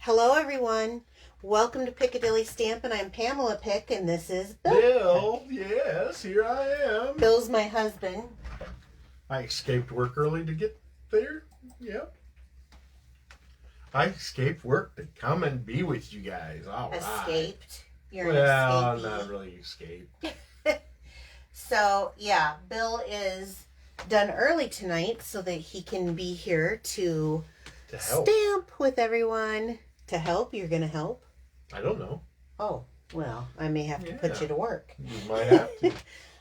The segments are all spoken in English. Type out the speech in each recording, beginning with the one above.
Hello, everyone. Welcome to Piccadilly Stampin'. I'm Pamela Pick, and this is Bill. Bill, yes, here I am. Bill's my husband. I escaped work early to get there. Yep. I escaped work to come and be with you guys. All right. Escaped. You're Well, an escapee. not really escaped. So, yeah, Bill is done early tonight so that he can be here to help. stamp with everyone. To help? You're going to help? I don't know. Oh, well, I may have to put you to work. You might have to.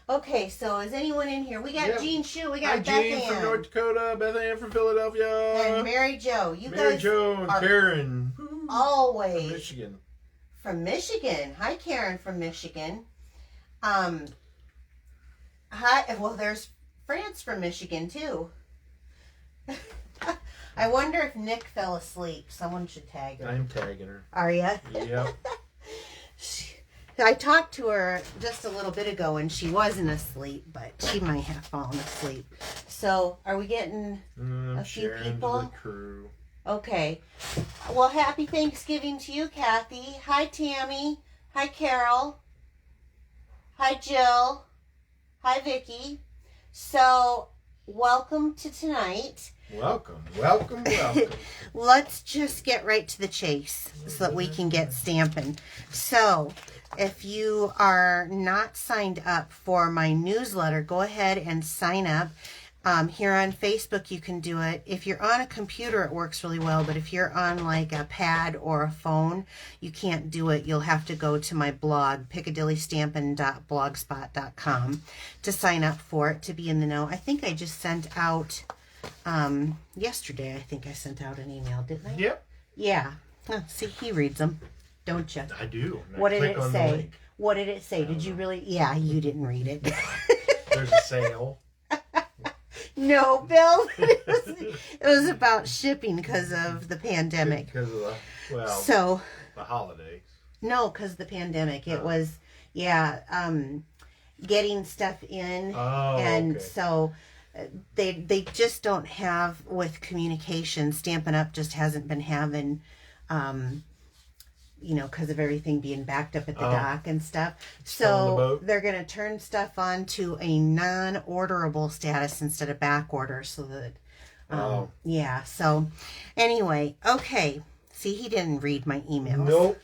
Okay, so is anyone in here? We got Jean Shue, we got Hi, Beth Jean Ann, from North Dakota, Beth Ann from Philadelphia, and Mary Jo. You Mary guys Jo and are Karen always from Michigan. From Michigan. Hi, Karen from Michigan. Hi. Well, there's France from Michigan too. I wonder if Nick fell asleep. Someone should tag her. I'm tagging her. Are ya? Yep. I talked to her just a little bit ago and she wasn't asleep, but she might have fallen asleep. So, are we getting a few people? The crew. Okay. Well, happy Thanksgiving to you, Kathy. Hi, Tammy. Hi, Carol. Hi, Jill. Hi, Vicki. So, welcome to tonight. Welcome. Let's just get right to the chase so that we can get stamping. So, if you are not signed up for my newsletter, go ahead and sign up. Here on Facebook, you can do it. If you're on a computer, it works really well. But if you're on like a pad or a phone, you can't do it. You'll have to go to my blog, piccadillystampin.blogspot.com, to sign up for it, to be in the know. I think I just sent out, yesterday, I think I sent out an email, didn't I? Yep. Yeah. See, he reads them, don't you? I do. What did it say? What did it say? Did you really? Yeah, you didn't read it. There's a sale. No, Bill. It was about shipping because of the pandemic. Because of the holidays. No, because of the pandemic. It was, getting stuff in. Oh, and okay. So they just don't have, with communication, Stampin' Up! Just hasn't been having, because of everything being backed up at the dock and stuff. So they're going to turn stuff on to a non-orderable status instead of back order so that, So anyway, okay. See, he didn't read my emails. Nope.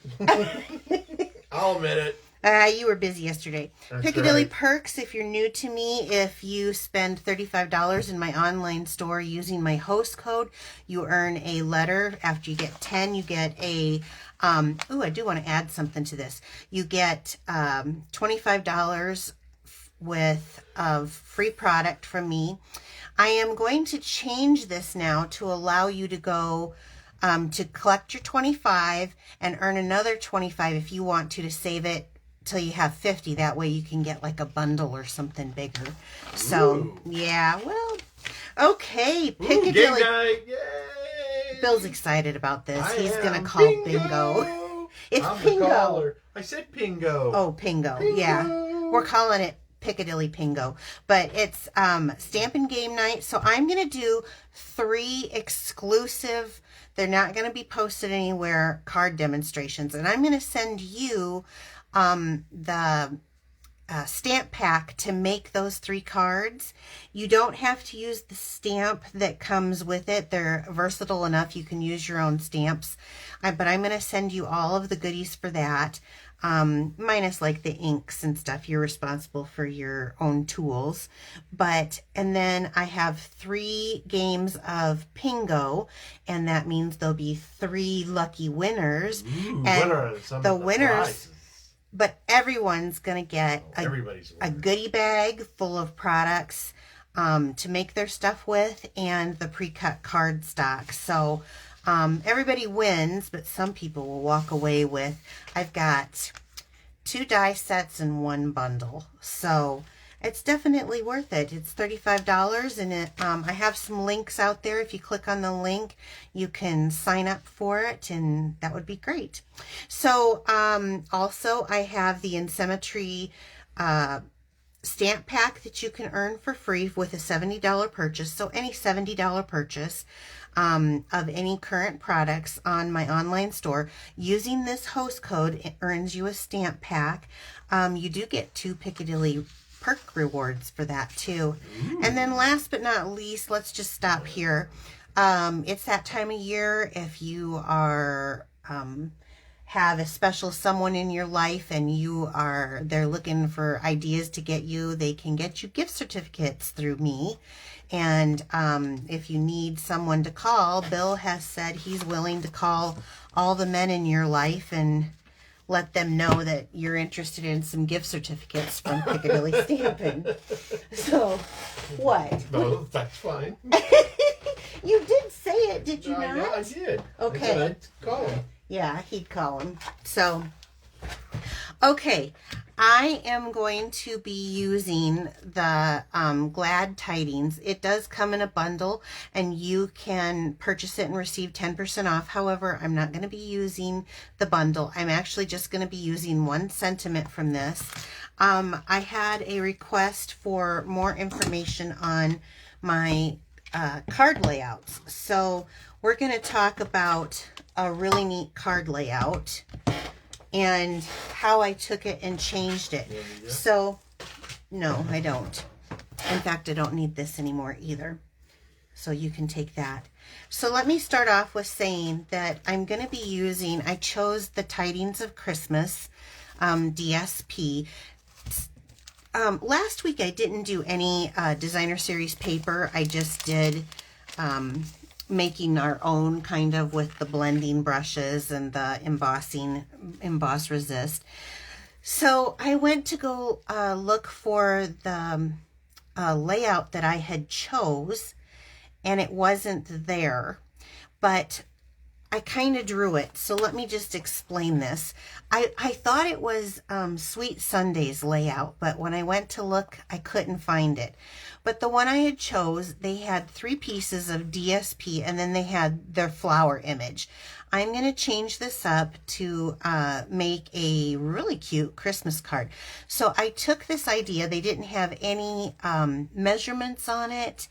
I'll admit it. You were busy yesterday. That's Piccadilly right. Perks, if you're new to me, if you spend $35 in my online store using my host code, you earn a letter. After you get 10, you get a, I do want to add something to this. You get $25 with of free product from me. I am going to change this now to allow you to go to collect your 25 and earn another 25 if you want to save it till you have 50. That way you can get like a bundle or something bigger. So, yeah, well, okay. Piccadilly. Game night. Yay. Bill's excited about this. He's going to call bingo. It's Pingo. I said Pingo. Oh, Pingo. Yeah. We're calling it Piccadilly Pingo. But it's Stampin' Game Night. So I'm going to do 3 exclusive, they're not going to be posted anywhere, card demonstrations. And I'm going to send you the stamp pack to make those 3 cards. You don't have to use the stamp that comes with it. They're versatile enough. You can use your own stamps. But I'm going to send you all of the goodies for that. Minus like the inks and stuff. You're responsible for your own tools. And then I have 3 games of Pingo, and that means there'll be 3 lucky winners. Ooh, and what are some the of the winners, prizes? But everyone's going to get a goodie bag full of products to make their stuff with, and the pre-cut card stock. So everybody wins, but some people will walk away with, I've got 2 die sets and 1 bundle. So it's definitely worth it. It's $35, and I have some links out there. If you click on the link, you can sign up for it, and that would be great. So also I have the In Symmetry stamp pack that you can earn for free with a $70 purchase. So any $70 purchase of any current products on my online store, using this host code, it earns you a stamp pack. You do get 2 Piccadilly perk rewards for that too. And then last but not least, let's just stop here. It's that time of year. If you are have a special someone in your life and they're looking for ideas to get you, they can get you gift certificates through me. And if you need someone to call, Bill has said he's willing to call all the men in your life and let them know that you're interested in some gift certificates from Piccadilly Stampin'. So, what? No, that's fine. You did say it, did you not? Yeah, I did. Okay. I said I'd call him. Yeah, he'd call him. So, okay. I am going to be using the Glad Tidings. It does come in a bundle, and you can purchase it and receive 10% off. However, I'm not going to be using the bundle. I'm actually just going to be using one sentiment from this. I had a request for more information on my card layouts. So we're going to talk about a really neat card layout and how I took it and changed it. So, no, I don't. In fact, I don't need this anymore either. So you can take that. So let me start off with saying that I'm going to be using, I chose the Tidings of Christmas DSP. Last week I didn't do any designer series paper. I just did making our own kind of with the blending brushes and the emboss resist. So I went to go look for the layout that I had chose, and it wasn't there, but I kind of drew it. So let me just explain this. I thought it was Sweet Sunday's layout, but when I went to look, I couldn't find it. But the one I had chose, they had 3 pieces of DSP, and then they had their flower image. I'm going to change this up to make a really cute Christmas card. So I took this idea. They didn't have any measurements on it,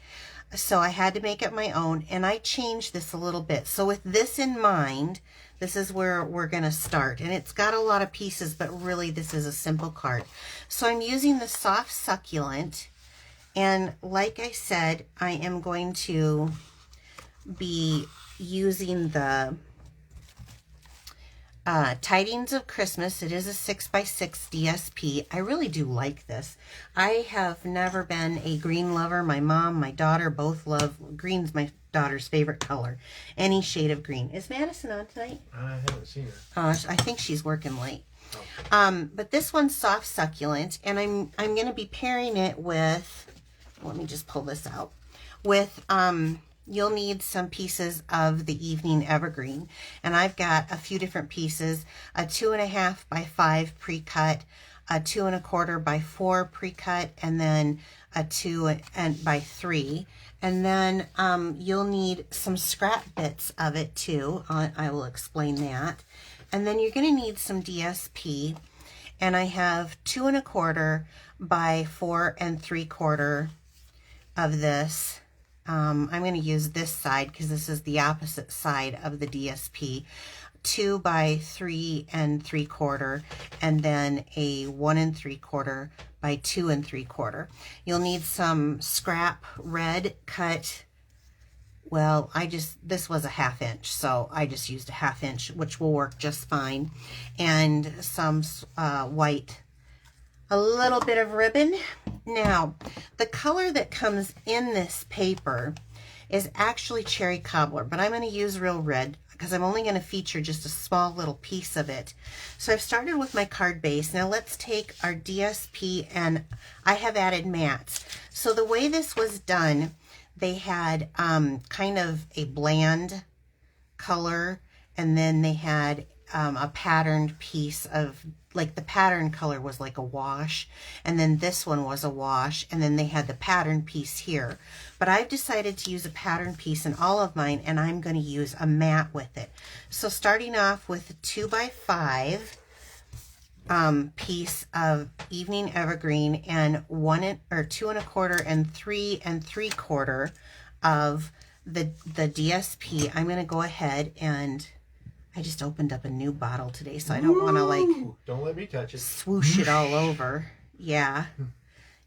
so I had to make it my own, and I changed this a little bit. So with this in mind, this is where we're going to start. And it's got a lot of pieces, but really this is a simple card. So I'm using the Soft Succulent. And like I said, I am going to be using the Tidings of Christmas. It is a 6x6 DSP. I really do like this. I have never been a green lover. My mom, my daughter both love green's my daughter's favorite color. Any shade of green. Is Madison on tonight? I haven't seen her. I think she's working late. Oh. But this one's Soft Succulent, and I'm going to be pairing it with, let me just pull this out, with you'll need some pieces of the Evening Evergreen. And I've got a few different pieces, a 2.5 by 5 pre-cut, a 2 1/4 by 4 pre-cut, and then a 2 by 3. And then you'll need some scrap bits of it too. I will explain that. And then you're going to need some DSP. And I have 2 1/4 by 4 3/4 of this. I'm going to use this side because this is the opposite side of the DSP. 2 by 3 3/4, and then a 1 3/4 by 2 3/4. You'll need some scrap red cut. Well, this was a 1/2 inch, so I just used a 1/2 inch, which will work just fine. And some white, a little bit of ribbon. Now, the color that comes in this paper is actually Cherry Cobbler, but I'm going to use Real Red because I'm only going to feature just a small little piece of it. So I've started with my card base. Now let's take our DSP, and I have added mats. So the way this was done, they had kind of a bland color, and then they had a patterned piece of, like, the pattern color was like a wash, and then this one was a wash, and then they had the pattern piece here. But I've decided to use a pattern piece in all of mine, and I'm going to use a mat with it. So starting off with a 2 by 5, piece of evening evergreen and 2 1/4 and 3 3/4 of the DSP. I'm going to go ahead and I just opened up a new bottle today, so I don't want to like don't let me touch it. Swoosh it all over. Yeah.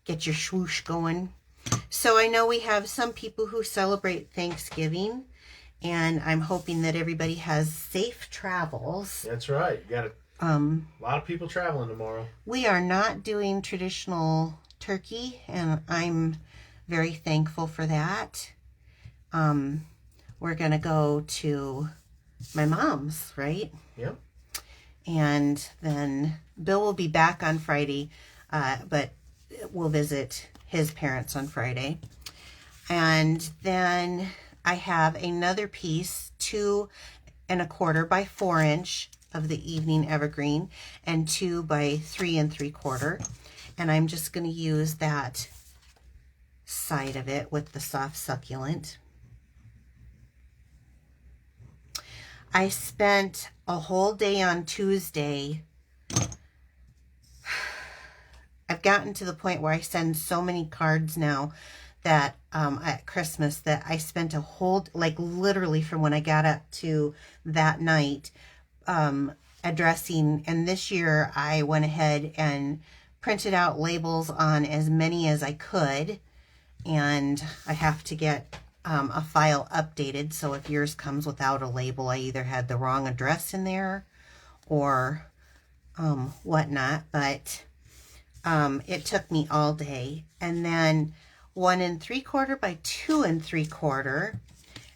Get your swoosh going. So I know we have some people who celebrate Thanksgiving, and I'm hoping that everybody has safe travels. That's right. You got a lot of people traveling tomorrow. We are not doing traditional turkey, and I'm very thankful for that. We're going to go to my mom's, right? Yep. And then Bill will be back on Friday, but we'll visit his parents on Friday. And then I have another piece, 2 1/4 by 4 inch of the evening evergreen and 2 by 3 3/4. And I'm just going to use that side of it with the soft succulent. I spent a whole day on Tuesday. I've gotten to the point where I send so many cards now that at Christmas that I spent a whole, like literally from when I got up to that night, addressing. And this year I went ahead and printed out labels on as many as I could. And I have to get a file updated, so if yours comes without a label, I either had the wrong address in there or whatnot, but it took me all day. And then 1 3/4 by 2 3/4.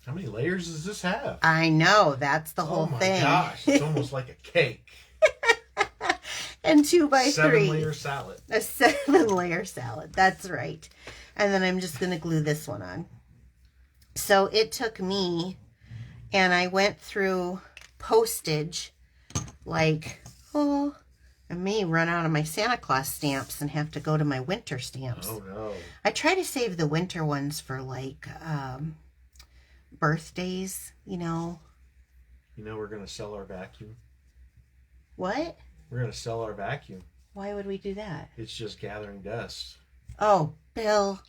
How many layers does this have? I know, that's the whole thing. Oh my gosh, it's almost like a cake. And 2 by 3. 7-layer salad. A 7-layer salad, that's right. And then I'm just going to glue this one on. So it took me, and I went through postage, like, I may run out of my Santa Claus stamps and have to go to my winter stamps. Oh, no. I try to save the winter ones for, like, birthdays, you know. You know we're going to sell our vacuum? What? We're going to sell our vacuum. Why would we do that? It's just gathering dust. Oh, Bill.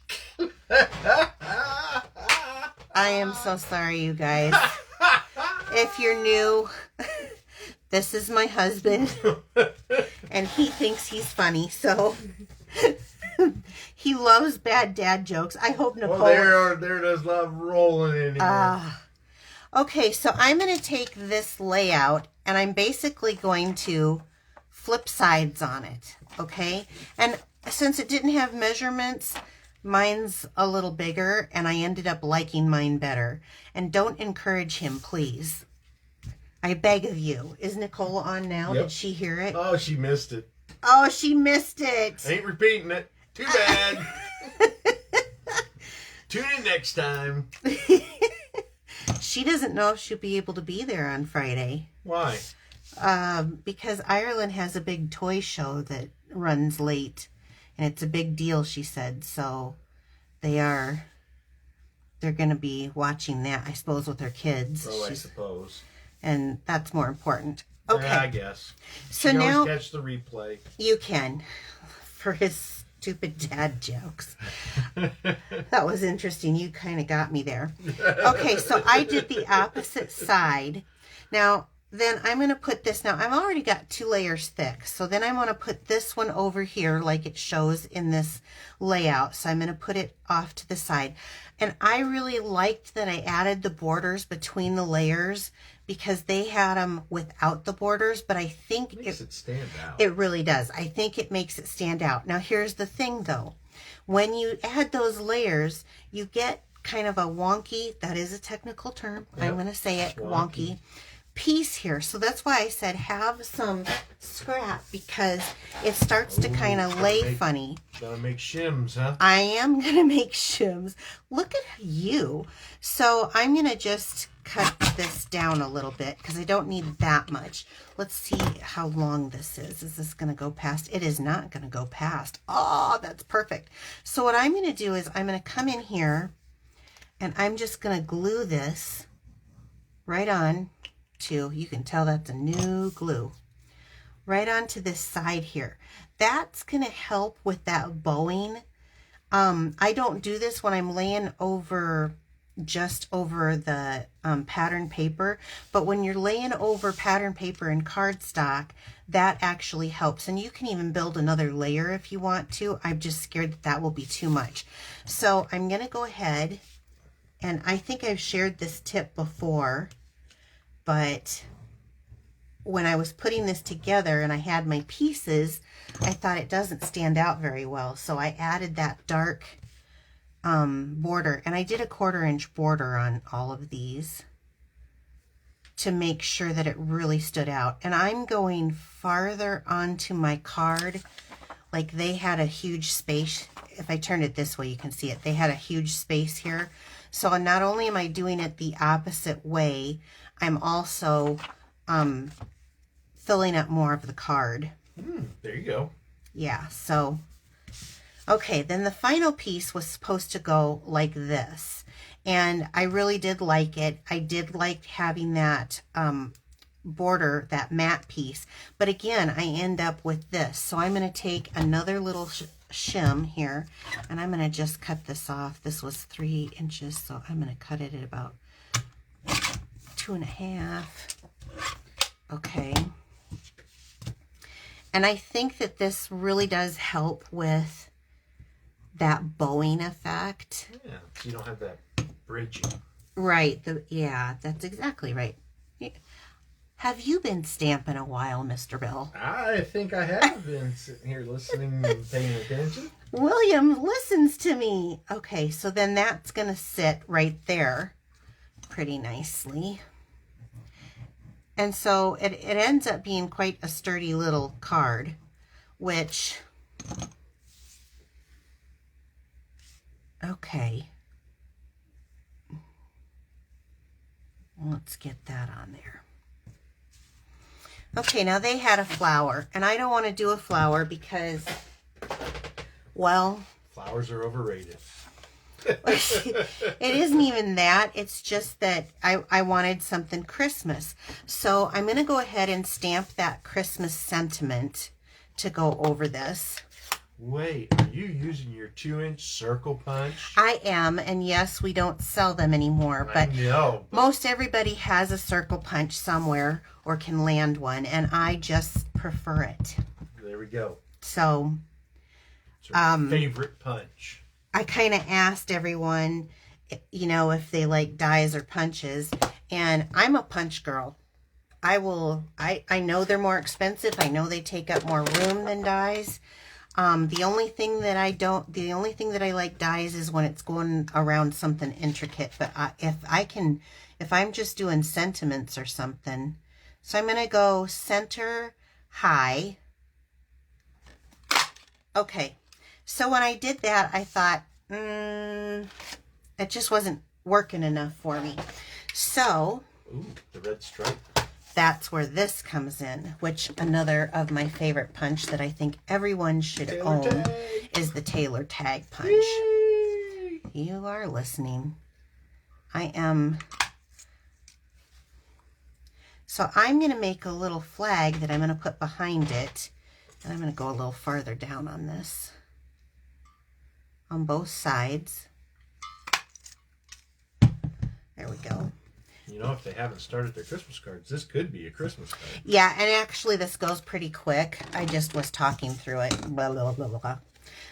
I am so sorry, you guys. If you're new, this is my husband, and he thinks he's funny, so he loves bad dad jokes. I hope Nicole... Well, there does love rolling in here. Okay, so I'm going to take this layout, and I'm basically going to flip sides on it, okay? And since it didn't have measurements, mine's a little bigger, and I ended up liking mine better. And don't encourage him, please. I beg of you. Is Nicole on now? Yep. Did she hear it? Oh, she missed it. Oh, she missed it. Ain't repeating it. Too bad. Tune in next time. She doesn't know if she'll be able to be there on Friday. Why? Because Ireland has a big toy show that runs late. And it's a big deal, she said. So they're going to be watching that, I suppose, with her kids. Oh, I suppose. And that's more important. Okay. Yeah, I guess. So you can now always catch the replay. you can, for his stupid dad jokes. That was interesting. You kind of got me there. Okay, so I did the opposite side. Now, then I'm going to put this, now I've already got 2 layers thick, so then I want to put this one over here like it shows in this layout. So I'm going to put it off to the side. And I really liked that I added the borders between the layers because they had them without the borders, but I think it makes it stand out. It really does. I think it makes it stand out. Now here's the thing though. When you add those layers, you get kind of a wonky, that is a technical term, yep. I'm going to say it, wonky piece here. So that's why I said have some scrap, because it starts to kind of lay funny. Gotta make shims, huh? I am going to make shims. Look at you. So I'm going to just cut this down a little bit because I don't need that much. Let's see how long this is. Is this going to go past? It is not going to go past. Oh, that's perfect. So what I'm going to do is I'm going to come in here and I'm just going to glue this right on to, you can tell that's a new glue, right onto this side here. That's going to help with that bowing. I don't do this when I'm laying over, just over the pattern paper, but when you're laying over pattern paper and cardstock, that actually helps. And you can even build another layer if you want to. I'm just scared that that will be too much. So I'm going to go ahead, and I think I've shared this tip before, but when I was putting this together and I had my pieces, I thought it doesn't stand out very well. So I added that dark border, and I did a 1/4 inch border on all of these to make sure that it really stood out. And I'm going farther onto my card, like they had a huge space. If I turn it this way, you can see it. They had a huge space here. So not only am I doing it the opposite way, I'm also filling up more of the card. There you go. Yeah, so, okay, then the final piece was supposed to go like this. And I really did like it. I did like having that border, that matte piece. But again, I end up with this. So I'm going to take another little shim here, and I'm going to just cut this off. This was 3 inches, so I'm going to cut it at about 2.5. Okay. And I think that this really does help with that bowing effect. Yeah, so you don't have that bridging. Right. Yeah, that's exactly right. Have you been stamping a while, Mr. Bill? I think I have been sitting here listening and paying attention. William listens to me. Okay, so then that's going to sit right there pretty nicely. And so it ends up being quite a sturdy little card, which, okay. Let's get that on there. Okay, now they had a flower, and I don't want to do a flower because, well, Flowers are overrated. it isn't even that. It's just that I wanted something Christmas. So I'm going to go ahead and stamp that Christmas sentiment to go over this. Wait, are you using your 2-inch circle punch? I am, and yes, we don't sell them anymore, but I know. most everybody has a circle punch somewhere or can land one, and I just prefer it. There we go. So, It's your favorite punch. I kind of asked everyone, you know, if they like dies or punches, and I'm a punch girl. I know they're more expensive. I know they take up more room than dies. The only thing that I like dies is when it's going around something intricate. But if I'm just doing sentiments or something, so I'm going to go center high. Okay. So when I did that, I thought, it just wasn't working enough for me. So, ooh, the red stripe. That's where this comes in, which another of my favorite punch that I think everyone should own is the Taylor Tag punch. Yay! You are listening. I am. So I'm going to make a little flag that I'm going to put behind it. And I'm going to go a little farther down on this. On both sides. There we go. You know, if they haven't started their Christmas cards, this could be a Christmas card. Yeah, and actually this goes pretty quick. I just was talking through it. Blah, blah, blah, blah.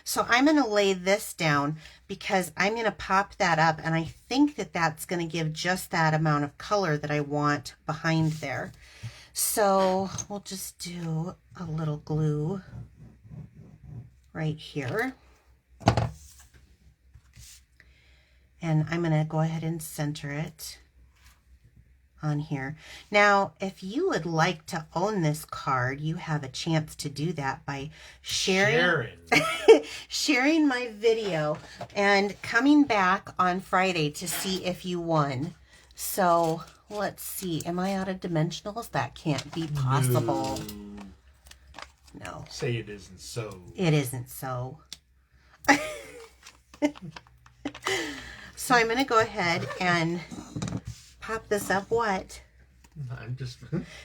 So I'm going to lay this down because I'm going to pop that up, and I think that that's going to give just that amount of color that I want behind there. So we'll just do a little glue right here. And I'm going to go ahead and center it on here. Now, if you would like to own this card, you have a chance to do that by sharing my video and coming back on Friday to see if you won. So let's see. Am I out of dimensionals? That can't be possible. No. Say it isn't so. It isn't so. So I'm going to go ahead and pop this up. What? I'm just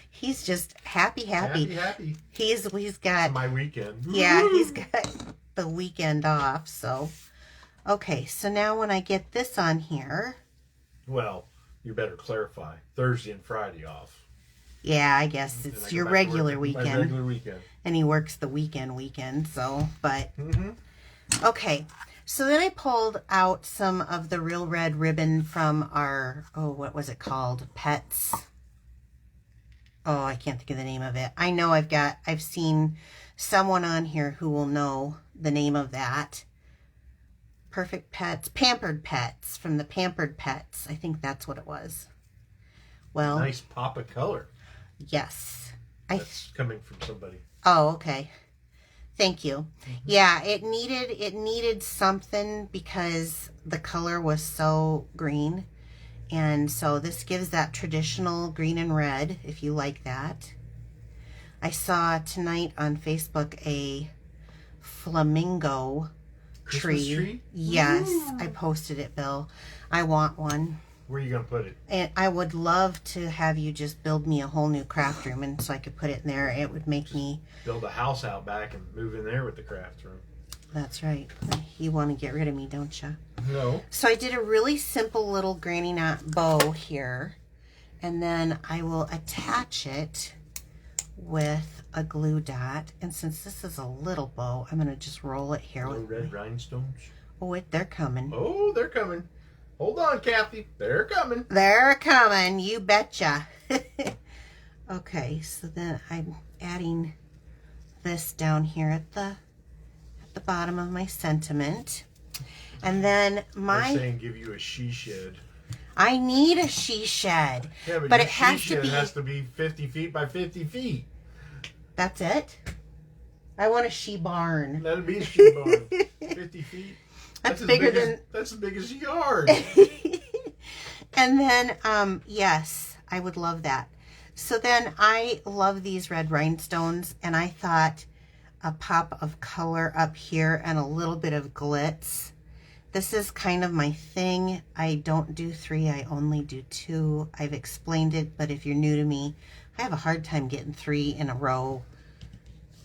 He's just happy. happy. He's got It's my weekend. Yeah, he's got the weekend off. So, okay. So now when I get this on here, Well, you better clarify. Thursday and Friday off. yeah, I guess And I it's go your back to work regular my weekend, regular weekend. and he works the weekend. So, but Mm-hmm. okay. So then I pulled out some of the Real Red ribbon from our, what was it called? Pets. Oh, I can't think of the name of it. I know I've seen someone on here who will know the name of that. Perfect Pets, Pampered Pets, from the Pampered Pets. I think that's what it was. Well, Nice pop of color. yes. That's coming from somebody. Oh, okay. Thank you. Yeah, it needed something because the color was so green. And so this gives that traditional green and red, if you like that. I saw tonight on Facebook a flamingo Christmas tree? Yes, Ooh. I posted it, Bill. I want one. Where are you going to put it? And I would love to have you just build me a whole new craft room, and so I could put it in there. It would make me... Build a house out back and move in there with the craft room. That's right. You want to get rid of me, don't you? No. So I did a really simple little granny knot bow here, and then I will attach it with a glue dot. And since this is a little bow, I'm going to just roll it here. No with red rhinestones. Oh, wait, they're coming. Oh, they're coming. Hold on, Kathy. They're coming. They're coming. You betcha. Okay, so then I'm adding this down here at the bottom of my sentiment. And then They're saying give you a she shed. I need a she shed. Yeah, but your it has she to shed be... has to be 50 feet by 50 feet. That's it? I want a she barn. That'd be a she barn. 50 feet. That's bigger than... That's as big as a yard. And then, yes, I would love that. So then I love these red rhinestones, and I thought a pop of color up here and a little bit of glitz. This is kind of my thing. I don't do 3, I only do 2. I've explained it, but if you're new to me, I have a hard time getting 3 in a row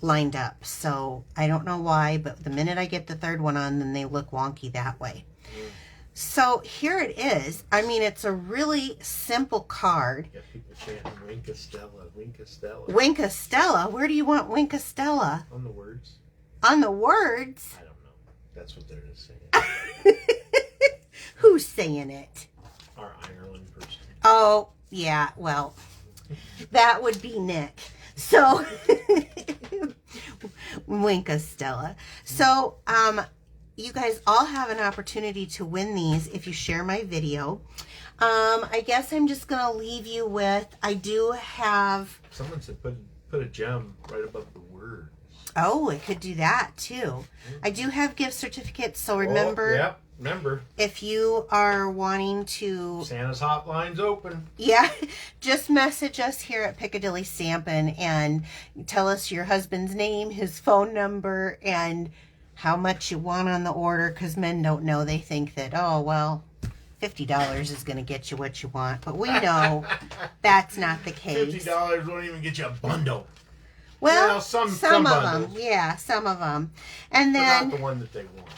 lined up. So I don't know why, but the minute I get the 3rd one on, then they look wonky that way. So here it is. I mean, it's a really simple card. You got people chanting Winkastella, Winkastella. Winkastella? Where do you want Winkastella? On the words. On the words? I don't know. That's what they're just saying. Who's saying it? Our Ireland person. Oh, yeah, well, that would be Nick. So, Winkastella. So, you guys all have an opportunity to win these if you share my video. I guess I'm just going to leave you with, I do have... Someone said put a gem right above the word. Oh, it could do that too. I do have gift certificates, so remember... Oh, yep, remember. If you are wanting to... Santa's hotline's open. Yeah, just message us here at Piccadilly Stampin' and tell us your husband's name, his phone number, and how much you want on the order, because men don't know. They think that, oh, well, $50 is going to get you what you want. But we know that's not the case. $50 won't even get you a bundle. Well, some of them. bundles. Yeah, some of them. And But then... not the one that they want.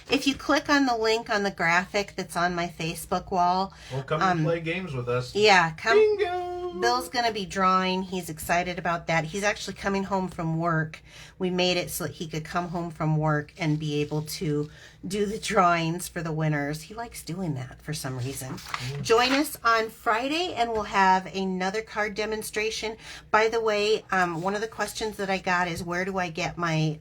If you click on the link on the graphic that's on my Facebook wall. Well, come and play games with us. Yeah, come. Bingo! Bill's going to be drawing. He's excited about that. He's actually coming home from work. We made it so that he could come home from work and be able to do the drawings for the winners. He likes doing that for some reason. Join us on Friday and we'll have another card demonstration. By the way, one of the questions that I got is where do I get my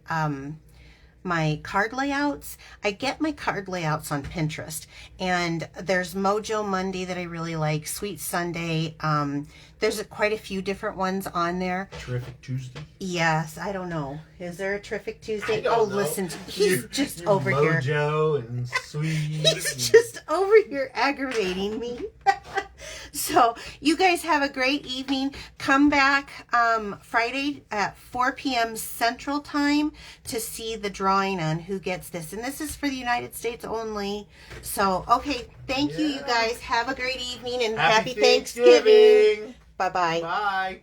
card layouts? I get my card layouts on Pinterest, and there's Mojo Monday that I really like, Sweet Sunday. There's quite a few different ones on there. Terrific Tuesday. Yes, I don't know. Is there a Terrific Tuesday? I don't know. Listen, he's just over here. Mojo and Sweet. He's just over here aggravating me. So you guys have a great evening. Come back Friday at 4 p.m. Central Time to see the drawing on who gets this. And this is for the United States only. So, okay, thank you, you guys. Have a great evening and happy Thanksgiving. Bye-bye. Bye.